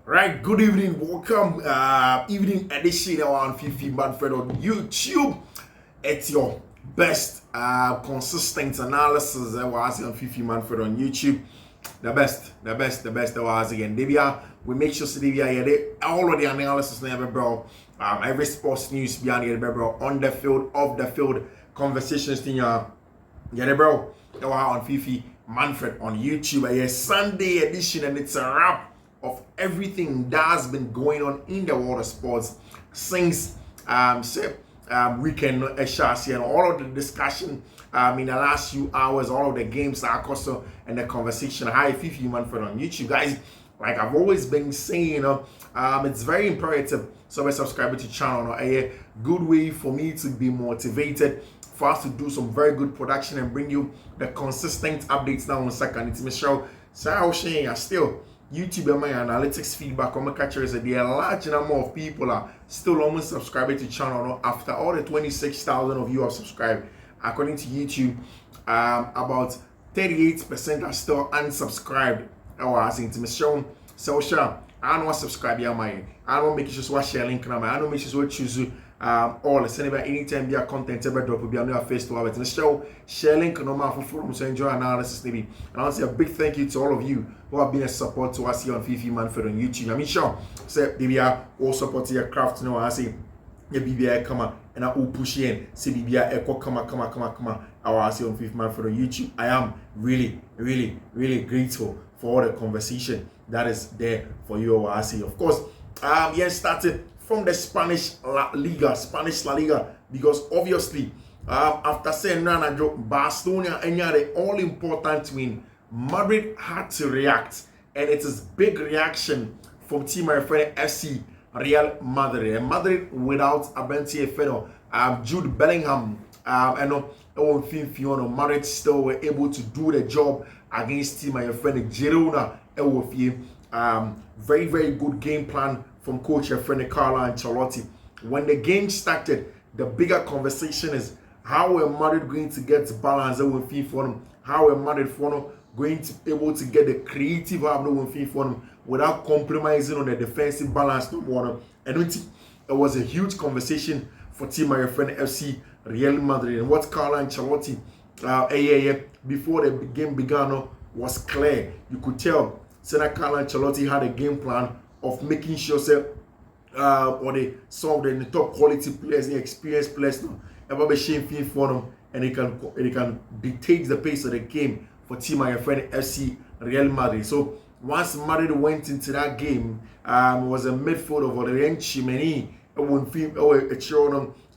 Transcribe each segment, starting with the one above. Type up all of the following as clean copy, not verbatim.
Right, good evening, welcome. Evening edition on Fiifi-Manfred on YouTube. It's your best consistent analysis. I was on Fiifi-Manfred on YouTube. The best. I was again. We make sure all of the analysis never bro. Every sports news beyond the bro on the field, off the field, conversations thing. Bro. I was on Fiifi-Manfred on YouTube. A Sunday edition, and it's a wrap of everything that has been going on in the world of sports since weekend and all of the discussion in the last few hours, all of the games that are also and the conversation. Hi, Fiifi-Manfred on YouTube, guys. Like I've always been saying, it's very imperative. So subscribe to the channel. A good way for me to be motivated, for us to do some very good production and bring you the consistent updates now on second. It's Michelle. So I was saying, still YouTube and my analytics feedback on my catcher is that a large number of people are still almost subscribing to the channel after all the 26,000 of you have subscribed. According to YouTube, about 38% are still unsubscribed. Or as in Michelle, so sure, I don't want to subscribe here, my I don't make sure share link now. I don't make sure choose all the same anytime be a content ever drop will be on your face to have it. Michelle, share link no matter for forum so enjoy analysis maybe. And I'll say a big thank you to all of you who have been a support to us here on Fiifi-Manfred on YouTube. I mean sure, say they are all support your craft, you know. I say the BBI come and I will push in. See BBI echo come. I say on Fiifi-Manfred on YouTube. I am really grateful for all the conversation that is there for you. I say, of course, started from the Spanish La Liga, because obviously after saying Barcelona and the all important win, Madrid had to react, and it is big reaction from team my friend FC Real Madrid. And Madrid without Abenti Feno, Jude Bellingham, and Madrid still were able to do the job against team my friend Girona. Very good game plan from coach friend Carlo Ancelotti. When the game started, the bigger conversation is how are Madrid going to get balance with FIFA? How are Madrid going to be able to get the creative with FIFA without compromising on the defensive balance no more? And it was a huge conversation for team my friend FC Real Madrid. And what Carlo Ancelotti before the game began was clear. You could tell Senator Carlo Ancelotti had a game plan of making sure some of the top quality players, the experienced players, ever be shameful for them, and they can dictate the pace of the game for team my friend FC Real Madrid. So once Madrid went into that game, it was a midfield of Aurelien Tchouameni,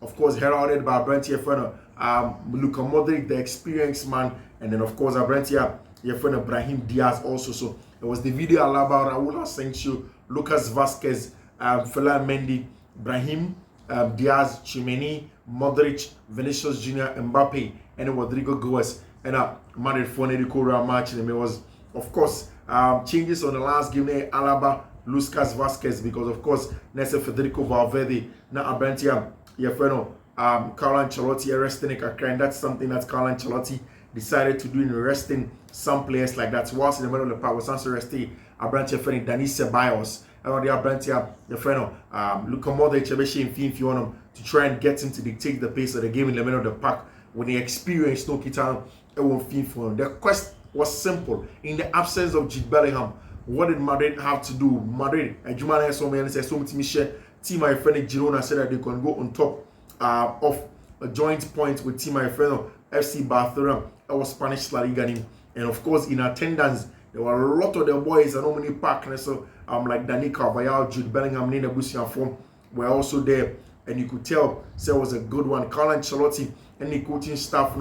of course heralded by Brent friend Luka Modric, the experienced man, and then of course Brent your friend Brahim Diaz also. So it was the video Alaba, Raul Asensio, Lucas Vasquez, Felan Mendy, Brahim, Diaz, Tchouameni, Modric, Vinicius Jr., Mbappe, and Rodrigo Goes, and Madrid for the Real match. And it was, of course, changes on the last game there, Alaba, Lucas Vasquez, because of course, Nessa Federico Valverde, now Abentia, your friend, Carlo Ancelotti arresting a and that's something that Carlo Ancelotti decided to do in arresting some players like that. Whilst in the middle of the park was also arrested a branch of friend Dani Ceballos, and the branch the friend Luka Modric to try and get him to dictate the pace of the game in the middle of the park when he experienced no Kitano. The quest was simple. In the absence of Jude Bellingham, what did Madrid have to do? Madrid and Jumana team my friend Girona said that they can go on top of a joint point with team my friend FC Barcelona. That was Spanish La Liga name. And of course, in attendance, there were a lot of the boys and many partners. So like Dani Carvajal, Jude Bellingham, Nina Bussian form were also there. And you could tell it was a good one. Carlo Ancelotti and the coaching staff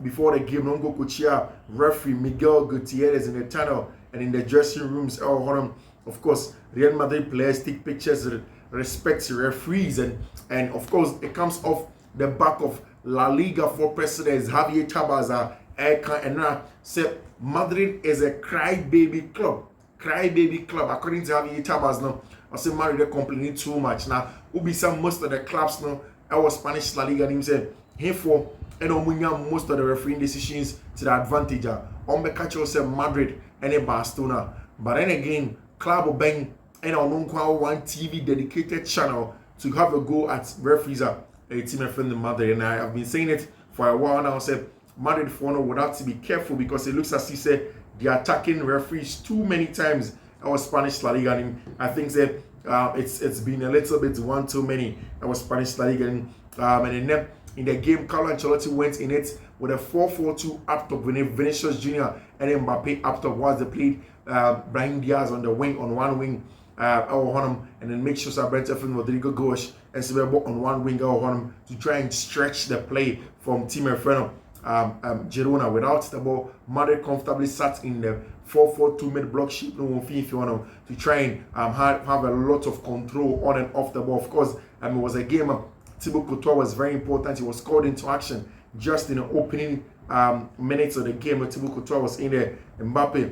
before the game, go coachia referee Miguel Gutierrez in the tunnel and in the dressing rooms. Of course, Real Madrid players take pictures, respect referees, and of course it comes off the back of La Liga for presidents Javier Tebas and now say Madrid is a crybaby club. According to Javier Tebas now, I say Madrid are complaining too much. Now, most of the clubs now, our Spanish La Liga team said, for and most of the refereeing decisions to the advantage. On the catch yourself Madrid and Barcelona. But then again, club of bang and on one TV dedicated channel to have a go at referees a team and friend Madrid. And I have been saying it for a while now. I said Madrid for would have to be careful because it looks as he said they're attacking referees too many times. Our Spanish La Liga, and I think that it's been a little bit one too many. Our Spanish La Liga, and in the game, Carlo Ancelotti went in it with a 4-4-2 up top with Vinicius Jr. and Mbappe up top whilst they played Brahim Diaz on the wing, on one wing, and then make sure Sabrenta from Rodrigo Goes and Sebebo on one wing to try and stretch the play from Team Efreno. Girona without the ball. Madrid comfortably sat in the 4-4-2 mid-block shape to try and have a lot of control on and off the ball. Of course, it was a game. Thibaut Courtois was very important. He was called into action just in the opening minutes of the game. Thibaut Courtois was in there. Mbappe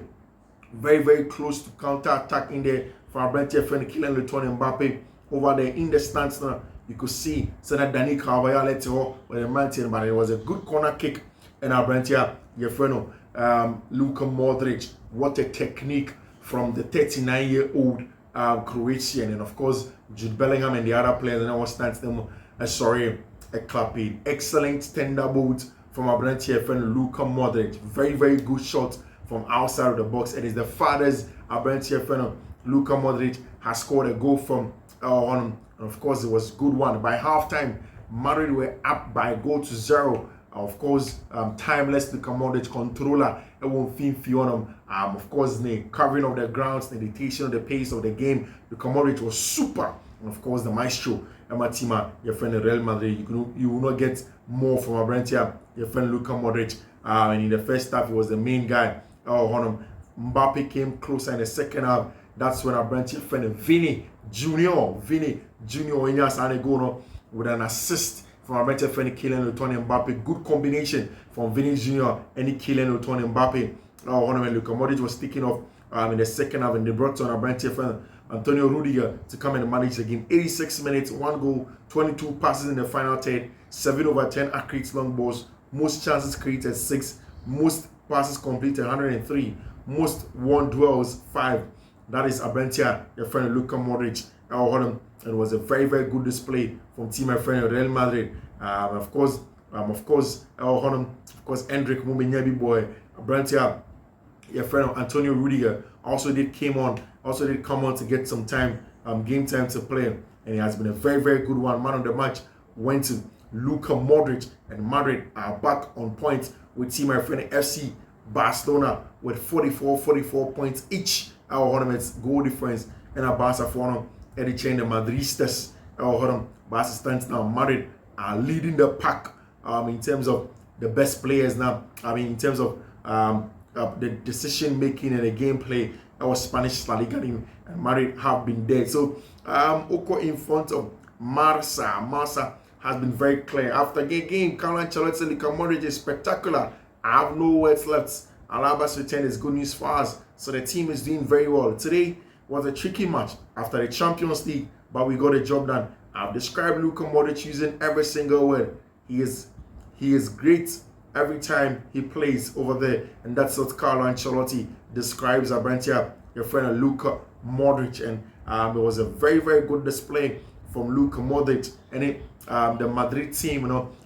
very, very close to counter-attack in there. Fabrenti friend killing Antoine Mbappe over there in the stands now. You could see that Dani Carvajal let go with the mountain, but it was a good corner kick. And Abrantia, your friend, Luka Modric, what a technique from the 39-year-old Croatian. And of course, Jude Bellingham and the other players, and I was standing them, a clapping. Excellent thunderbolt from Abrantia, friend Luka Modric. Very, very good shot from outside of the box. It is the father's Abrantia, friend Luka Modric has scored a goal from on. And of course, it was a good one. By halftime, Madrid were up by a goal to 0. Of course, timeless Luka Modric controller. It won't Fiifi-Manfred. Of course, the covering of the grounds, the dictation of the pace of the game. Luka Modric was super. And of course, the maestro, Ematima, your friend Real Madrid. You will not get more from Abrantia, your friend Luka Modric. And in the first half, he was the main guy. Mbappe came closer in the second half. That's when Abrantia friend Vini Junior with an assist from Abrantia friend Kylian Mbappe. Good combination from Vini Junior and Kylian Mbappe. Luka Modric was taking off in the second half, and they brought on Abrantia friend Antonio Rudiger to come and manage the game. 86 minutes, 1 goal, 22 passes in the final third, 7 over 10 accurate long balls, most chances created 6, most passes completed 103, most won duels 5. That is Abrantia, your friend Luka Modric. It was a very, very good display from team my friend Real Madrid. Of course, Hendrik Mumenyabi boy, Abrantia, your friend Antonio Rudiger also did come on to get some time, game time to play, and it has been a very, very good one. Man of the match went to Luka Modric, and Madrid are back on point with team my friend FC Barcelona with 44 points each. Our tournament's goal difference and our Barca for the chain the Madridistas. Our Barca stands now. Madrid are leading the pack in terms of the best players now. In terms of the decision making and the gameplay. Our Spanish La Liga and Madrid have been there. So Oko in front of Marca has been very clear. After the game, Carlo Ancelotti, Luka Modric is spectacular. I have no words left. Alaba's return is good news for us. So the team is doing very well. Today was a tricky match after the Champions League, but we got the job done. I've described Luka Modric using every single word. He is great every time he plays over there, and that's what Carlo Ancelotti describes Abrantia, your friend Luka Modric. And it was a very, very good display from Luka Modric and the Madrid team,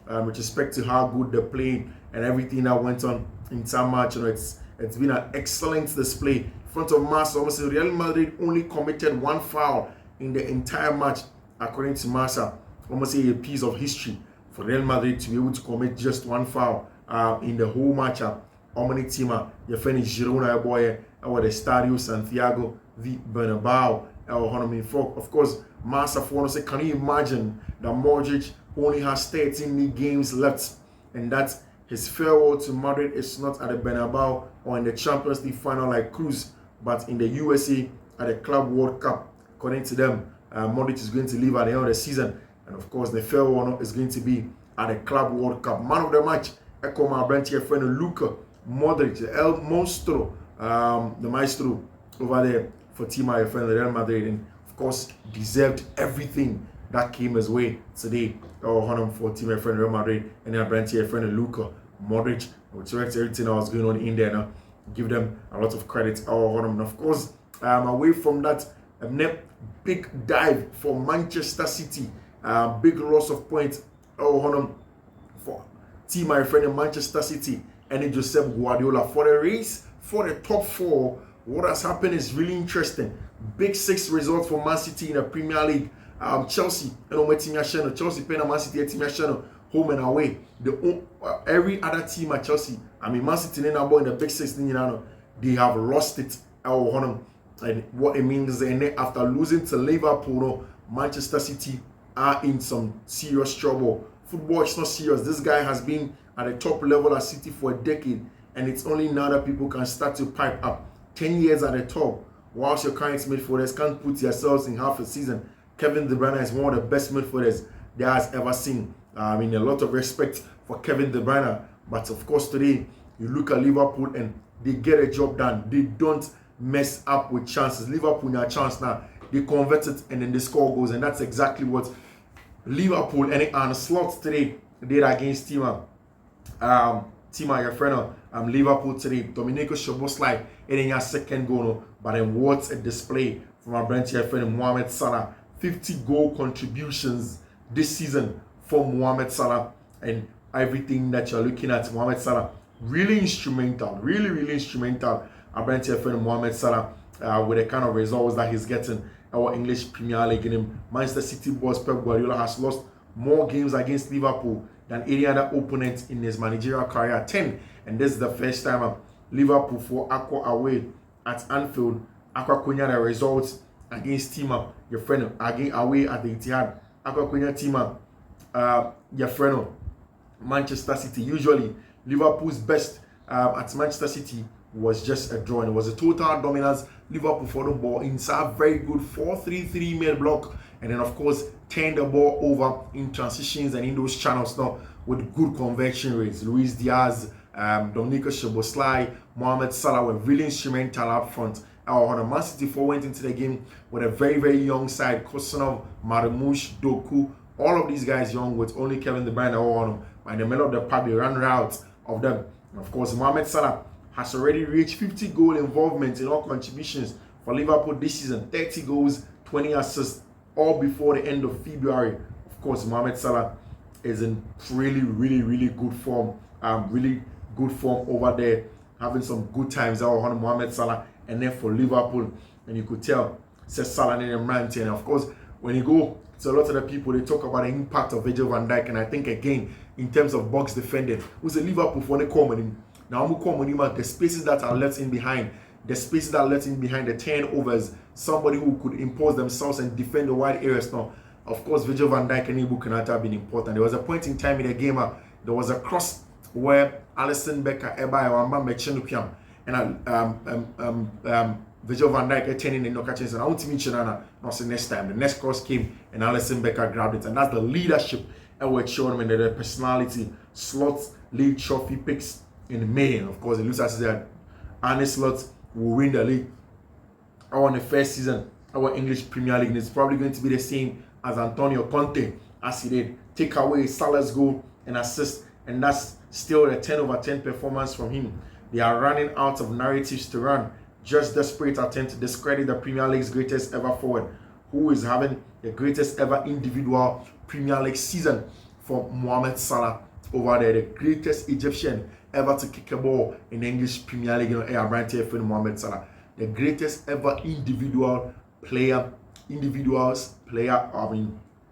with respect to how good they're playing and everything that went on in that match. It's been an excellent display in front of Marca. Almost Real Madrid only committed 1 foul in the entire match, according to Marca. Almost a piece of history for Real Madrid to be able to commit just 1 foul in the whole match. Omni Tima, your friend is Girona boy, our the Estadio Santiago v Bernabeu. Of course, Marca for say, can you imagine that Modric only has 13 league games left, and that's his farewell to Madrid is not at the Bernabeu or in the Champions League final like Cruz, but in the USA at the Club World Cup. According to them, Modric is going to leave at the end of the season, and of course the farewell is going to be at the Club World Cup. Man of the match, Echo my branch friend Luka Modric, El Monstro, the maestro over there for team my friend Real Madrid, and of course deserved everything that came his way today. For team my friend Real Madrid and their branch friend Luka Modric. With everything that was going on in there now, give them a lot of credit. And of course, Away from that, big dive for Manchester City. Big loss of points. For team, my friend in Manchester City and Joseph Guardiola for the race for the top 4. What has happened is really interesting. Big 6 results for Man City in the Premier League. Chelsea, Chelsea playing Man City, home and away. Every other team at Chelsea, Man City in the big 6, they have lost it. And what it means is after losing to Liverpool, Manchester City are in some serious trouble. Football is not serious. This guy has been at the top level at City for a decade, and it's only now that people can start to pipe up. 10 years at the top, whilst your current midfielders can't put yourselves in half a season. Kevin De Bruyne is one of the best midfielders there has ever seen. A lot of respect for Kevin De Bruyne, but of course today you look at Liverpool and they get a job done. They don't mess up with chances. Liverpool have a chance now. They convert it and then they score goals, and that's exactly what Liverpool and Slot today did against Tima, your friend, Liverpool today. Dominico Szoboszlai in your second goal, but then what a display from our branch here friend Mohamed Salah. 50 goal contributions this season for Mohamed Salah, and everything that you're looking at, Mohamed Salah really instrumental, really instrumental. Our branch here friend Mohamed Salah with the kind of results that he's getting. Our English Premier League in him. Manchester City boss Pep Guardiola has lost more games against Liverpool than any other opponent in his managerial career, 10. And this is the first time Liverpool for Aqua away at Anfield. Aqua Konya the results against Tima, your friend, again away at the Etihad. Aqua Konya Tima, your friend, Manchester City. Usually Liverpool's best at Manchester City was just a draw, and it was a total dominance. Liverpool for the ball inside, very good 4-3-3 mid block, and then of course turn the ball over in transitions and in those channels now with good conversion rates. Luis Diaz, Dominico Szoboszlai, Mohamed Salah were really instrumental up front. Our Man City 4 went into the game with a very young side. Kosanov, Marmoush, Doku, all of these guys young, with only Kevin De Bruyne on them. By the middle of the park, they ran routes of them. And of course, Mohamed Salah has already reached 50 goal involvement in all contributions for Liverpool this season. 30 goals, 20 assists, all before the end of February. Of course, Mohamed Salah is in really good form. Really good form over there, having some good times out on Mohamed Salah. And then for Liverpool, and you could tell, says Salah and Mancity. And of course, when you go to a lot of the people, they talk about the impact of Virgil van Dijk. And I think again, in terms of box defending, who's a Liverpool for the common. Now, the spaces that are left in behind, the turnovers, somebody who could impose themselves and defend the wide areas now. Of course, Virgil van Dijk and Ibu Konate have been important. There was a point in time in the game, there was a cross where Alisson Becker, Eba, Wamba, Mechenukiam, and Virgil van Dijk turning in no catches. And I want to mention that the next time. The next cross came and Alisson Becker grabbed it. And that's the leadership and what showed them, and the personality. Slots league trophy picks in May. Of course, it looks as if Arne Slot will win the league. Our the first season, our English Premier League, and it's probably going to be the same as Antonio Conte, as he did. Take away Salah's goal and assist, and that's still a 10/10 performance from him. They are running out of narratives to run. Just desperate attempt to discredit the Premier League's greatest ever forward, who is having the greatest ever individual Premier League season for Mohamed Salah over there, the greatest Egyptian ever to kick a ball in the English Premier League. Mohamed Salah, the greatest ever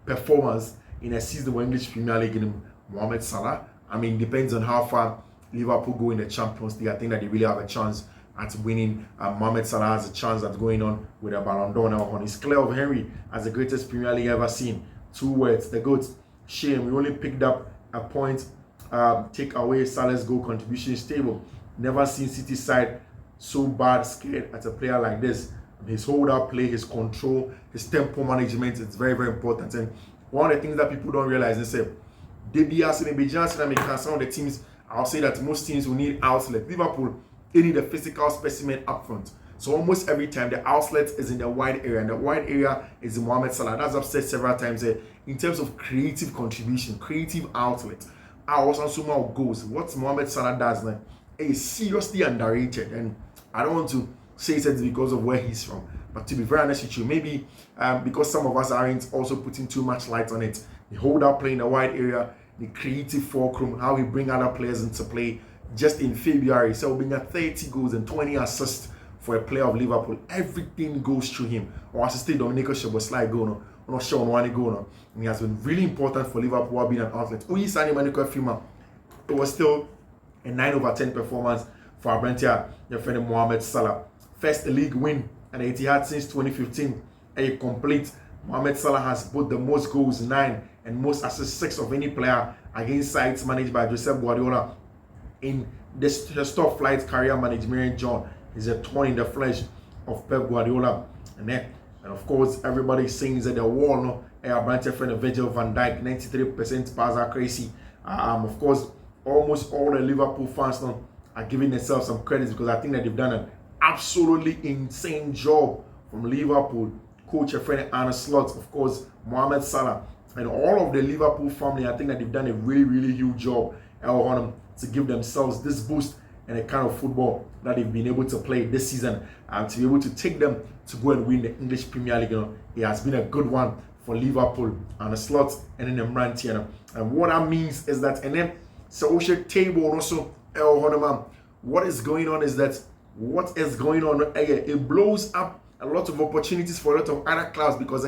performance in a season of English Premier League in Mohamed Salah. Depends on how far Liverpool go in the Champions League. I think that they really have a chance at winning. Mohamed Salah has a chance at going on with a Ballon d'Or now on. His Claire of Henry as the greatest Premier League ever seen. 2 words, the GOAT. Shame, we only picked up a point. Take away Salah's goal contribution table. Never seen City side so bad scared at a player like this. His hold-up play, his control, his tempo management, it's very important. And one of the things that people don't realize is that some of the teams, I'll say that most teams will need outlet. Liverpool, they need a physical specimen up front. So almost every time the outlet is in the wide area, and the wide area is in Mohamed Salah. That's I've said several times in terms of creative contribution, creative outlet. Goals. What Mohamed Salah does now is seriously underrated, and I don't want to says it's because of where he's from. But to be very honest with you, maybe because some of us aren't also putting too much light on it. The hold-up play in the wide area, the creative fulcrum, how we bring other players into play. Just in February, so being at 30 goals and 20 assists for a player of Liverpool. Everything goes through him. Or assisted Dominico Szoboszlai goal, not sure on one goal. And he has been really important for Liverpool being an outlet. We signed him, it was still a 9/10 performance for Abrentia, your friend Mohamed Salah. First league win and Etihad since 2015. A complete. Mohamed Salah has both the most goals, 9, and most assists, 6 of any player against sides managed by Josep Guardiola. In this top flight career management, John is a thorn in the flesh of Pep Guardiola. And of course, everybody sings at the wall, no? Our branch friend Virgil van Dijk, 93% pass accuracy. Of course, almost all the Liverpool fans now are giving themselves some credit because I think that they've done an absolutely insane job from Liverpool. Coach a friend Arne Slot, of course, Mohamed Salah, and all of the Liverpool family. I think that they've done a really, really huge job to give themselves this boost and the kind of football that they've been able to play this season, and to be able to take them to go and win the English Premier League. It has been a good one for Liverpool and a slot and then the Brantiana. And what that means is that, and then so table also what is going on is that it blows up a lot of opportunities for a lot of other clubs, because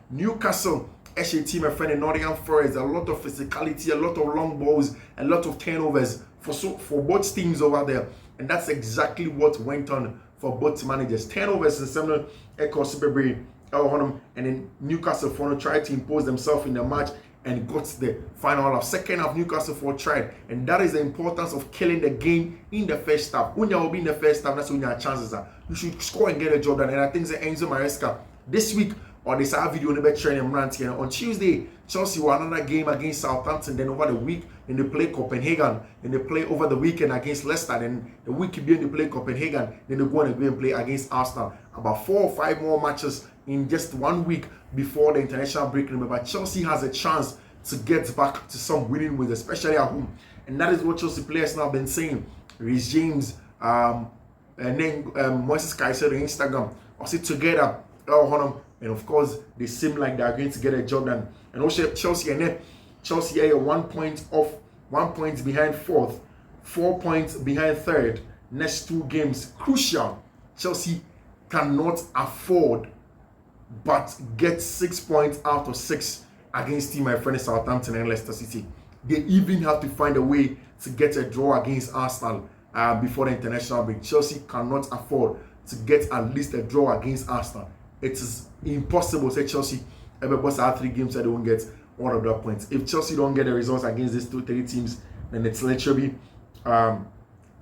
Newcastle, actually team a friend in Nottingham Forest, a lot of physicality, a lot of long balls, a lot of turnovers for both teams over there. And that's exactly what went on for both managers. Turnovers in similar Echo Superbury, and then Newcastle for tried to impose themselves in the match and got the final half. Second half, Newcastle for tried. And that is the importance of killing the game in the first half. When you will be in the first half, that's when your chances are. You should score and get a job done. And I think that Enzo Maresca this week, or this video on the training rant here. On Tuesday, Chelsea won another game against Southampton. Then over the week, then they play Copenhagen. Then they play over the weekend against Leicester. Then the week being they play Copenhagen. Then they go and play against Arsenal. About 4 or 5 more matches in just 1 week before the international break. Remember, Chelsea has a chance to get back to some winning ways, especially at home. And that is what Chelsea players now have been saying. Reece James, and then Moises Caicedo on Instagram, also together, and of course, they seem like they are going to get a job done. And also Chelsea, and then Chelsea are 1 point off, 1 point behind 4th, 4 points behind 3rd. Next 2 games, crucial. Chelsea cannot afford but get 6 points out of 6 against team my friend Southampton and Leicester City. They even have to find a way to get a draw against Arsenal before the international break. Chelsea cannot afford to get at least a draw against Arsenal. It is impossible, say Chelsea ever boss out 3 games that they won't get all of that points. If Chelsea don't get the results against these 3 teams, then it's literally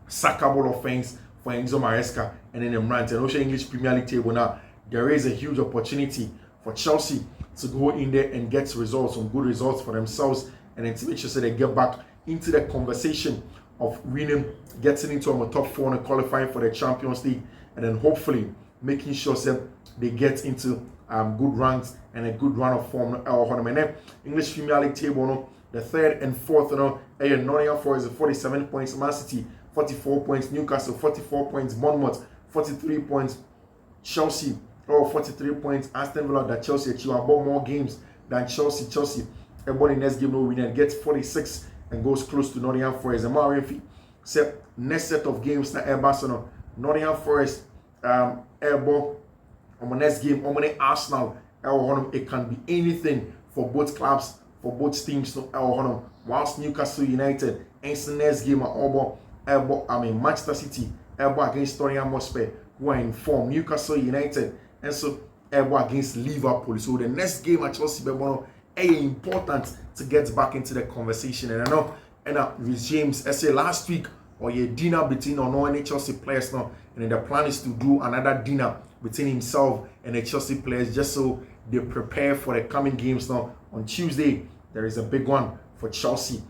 sackable offense for Enzo Maresca and then Emrant. And also English Premier League table now, there is a huge opportunity for Chelsea to go in there and get results, some good results for themselves, and then to make sure they get back into the conversation of winning, getting into a top 4 and qualifying for the Champions League, and then hopefully making sure that they get into good ranks and a good run of form. And then English Premier League table, the 3rd and 4th, Nottingham Forest 47 points, Mancity 44 points, Newcastle 44 points, Bournemouth 43 points, Chelsea 43 points, Aston Villa that Chelsea achieve about more games than Chelsea. Chelsea, everybody next game no winner gets 46 and goes close to Nottingham Forest. And Mario next set of games na Barcelona, Nottingham Forest, Airball, on my next game, on my Arsenal, it can be anything for both clubs, for both teams. Whilst Newcastle United, and next game Manchester City, against Tottenham Hotspur, who are in form. Newcastle United, and so against Liverpool. So the next game at Chelsea is important to get back into the conversation. And I know, with James, I say last week, or a dinner between any Chelsea players now, and then the plan is to do another dinner between himself and the Chelsea players, just so they prepare for the coming games now. On Tuesday, there is a big one for Chelsea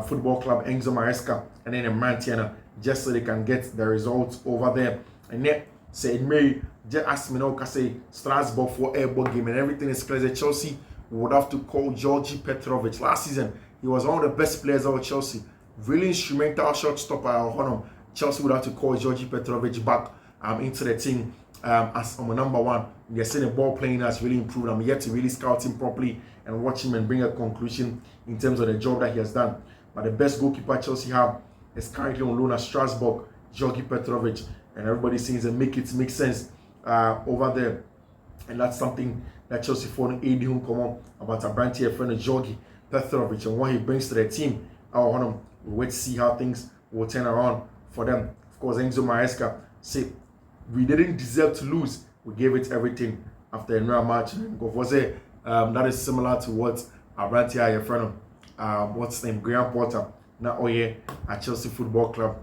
Football Club, Enzo Maresca, and then Mantiana, just so they can get the results over there. And then say Mary just asked me now, say Strasbourg for airborne game, and everything is clear. Chelsea would have to call Georgi Petrovic. Last season, he was one of the best players of Chelsea. Really instrumental shot stopper. Chelsea would have to call Georgi Petrovic back into the team as number one. We are seeing the ball playing has really improved. I'm yet to really scout him properly and watch him and bring a conclusion in terms of the job that he has done. But the best goalkeeper Chelsea have is currently on loan at Strasbourg, Georgi Petrovic, and everybody seems to make sense over there. And that's something that Chelsea phone AD come on about Abranti friend Georgi Petrovic and what he brings to the team. We'll wait to see how things will turn around for them. Of course, Enzo Maresca said we didn't deserve to lose. We gave it everything after a match. That is similar to what Abranti your friend what's his name, Graham Potter, now at Chelsea Football Club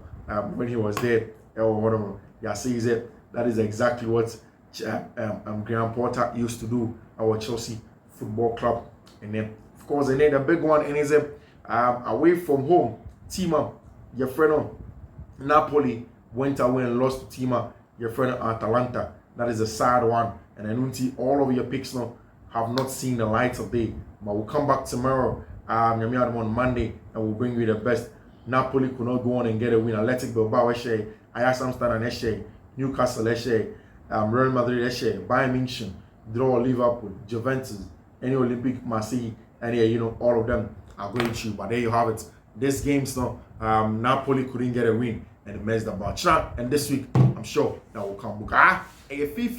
when he was there. Yeah, says it. That is exactly what Graham Potter used to do our Chelsea Football Club. And then, of course, and then the big one is away from home. Tima, your friend Napoli went away and lost to Tima, your friend Atalanta. That is a sad one. And I know all of your picks now have not seen the light of day. But we'll come back tomorrow, on Monday, and we'll bring you the best. Napoli could not go on and get a win. Athletic Bilbao, Ajax Amsterdam, Newcastle, Real Madrid, Bayern Munich, draw Liverpool, Juventus, any Olympic, Marseille, and all of them are going to. But there you have it. This game's now, Napoli couldn't get a win and it messed about. And this week, I'm sure that will come. Fiifi